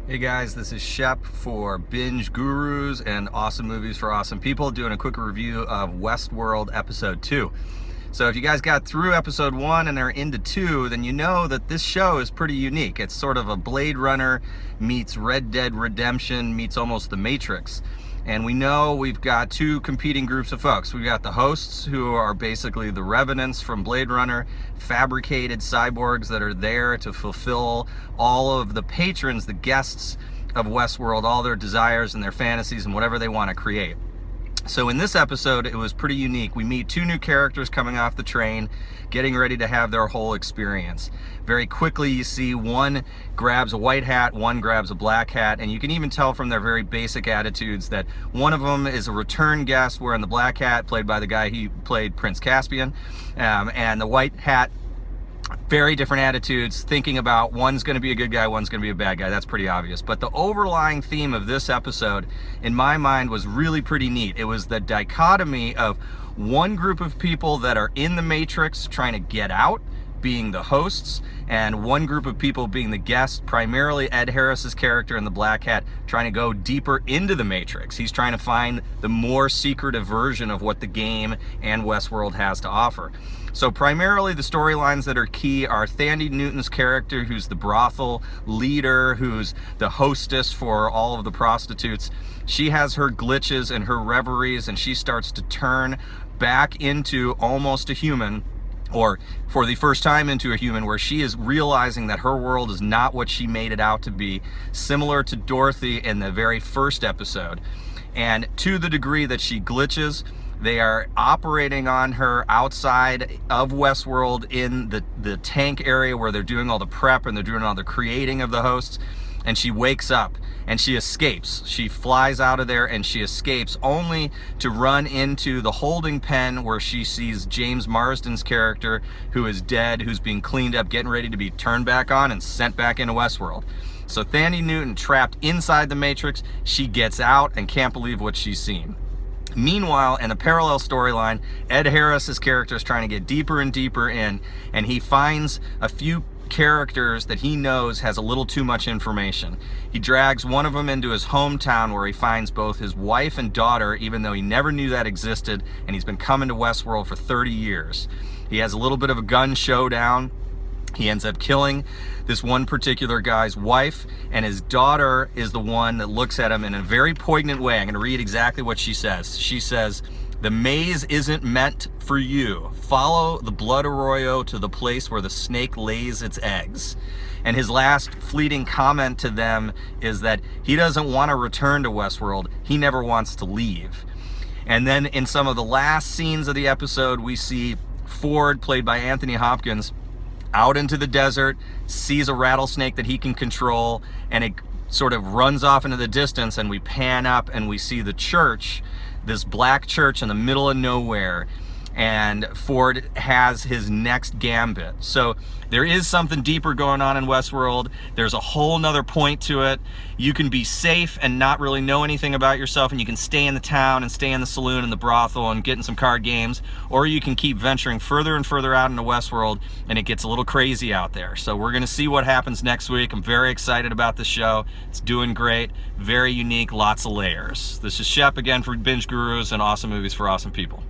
Hey guys, this is Shep for Binge Gurus and Awesome Movies for Awesome People, doing a quick review of Westworld Episode 2. So if you guys got through Episode 1 and are into 2, then you know that this show is pretty unique. It's sort of a Blade Runner meets Red Dead Redemption meets almost The Matrix. And we know we've got two competing groups of folks. We've got the hosts, who are basically the revenants from Blade Runner, fabricated cyborgs that are there to fulfill all of the patrons, the guests of Westworld, all their desires and their fantasies and whatever they want to create. So in this episode, it was pretty unique. We meet two new characters coming off the train, getting ready to have their whole experience. Very quickly, you see one grabs a white hat, one grabs a black hat, and you can even tell from their very basic attitudes that one of them is a return guest wearing the black hat, played by the guy who played Prince Caspian, and the white hat, very different attitudes, thinking about one's going to be a good guy, one's going to be a bad guy. That's pretty obvious. But the overlying theme of this episode, in my mind, was really pretty neat. It was the dichotomy of one group of people that are in the Matrix trying to get out, being the hosts, and one group of people being the guests, primarily Ed Harris's character in the black hat, trying to go deeper into the Matrix. He's trying to find the more secretive version of what the game and Westworld has to offer. So primarily the storylines that are key are Thandie Newton's character, who's the brothel leader, who's the hostess for all of the prostitutes. She has her glitches and her reveries, and she starts to turn back into almost a human, or for the first time into a human, where she is realizing that her world is not what she made it out to be, similar to Dorothy in the very first episode. And to the degree that she glitches, they are operating on her outside of Westworld in the tank area where they're doing all the prep and they're doing all the creating of the hosts. And she wakes up and she escapes. She flies out of there and she escapes, only to run into the holding pen where she sees James Marsden's character, who is dead, who's being cleaned up, getting ready to be turned back on and sent back into Westworld. So Thandie Newton, trapped inside the Matrix, she gets out and can't believe what she's seen. Meanwhile, in a parallel storyline, Ed Harris's character is trying to get deeper and deeper in, and he finds a few characters that he knows has a little too much information. He drags one of them into his hometown, where he finds both his wife and daughter, even though he never knew that existed, and he's been coming to Westworld for 30 years. He has a little bit of a gun showdown. He ends up killing this one particular guy's wife, and his daughter is the one that looks at him in a very poignant way. I'm going to read exactly what she says. She says, "The maze isn't meant for you. Follow the blood arroyo to the place where the snake lays its eggs." And his last fleeting comment to them is that he doesn't want to return to Westworld. He never wants to leave. And then in some of the last scenes of the episode, we see Ford, played by Anthony Hopkins, out into the desert, sees a rattlesnake that he can control, and it sort of runs off into the distance, and we pan up and we see the church, this black church in the middle of nowhere, and Ford has his next gambit. So there is something deeper going on in Westworld. There's a whole nother point to it. You can be safe and not really know anything about yourself, and you can stay in the town and stay in the saloon and the brothel and get in some card games, or you can keep venturing further and further out into Westworld, and it gets a little crazy out there. So we're gonna see what happens next week. I'm very excited about the show. It's doing great, very unique, lots of layers. This is Shep again for Binge Gurus and Awesome Movies for Awesome People.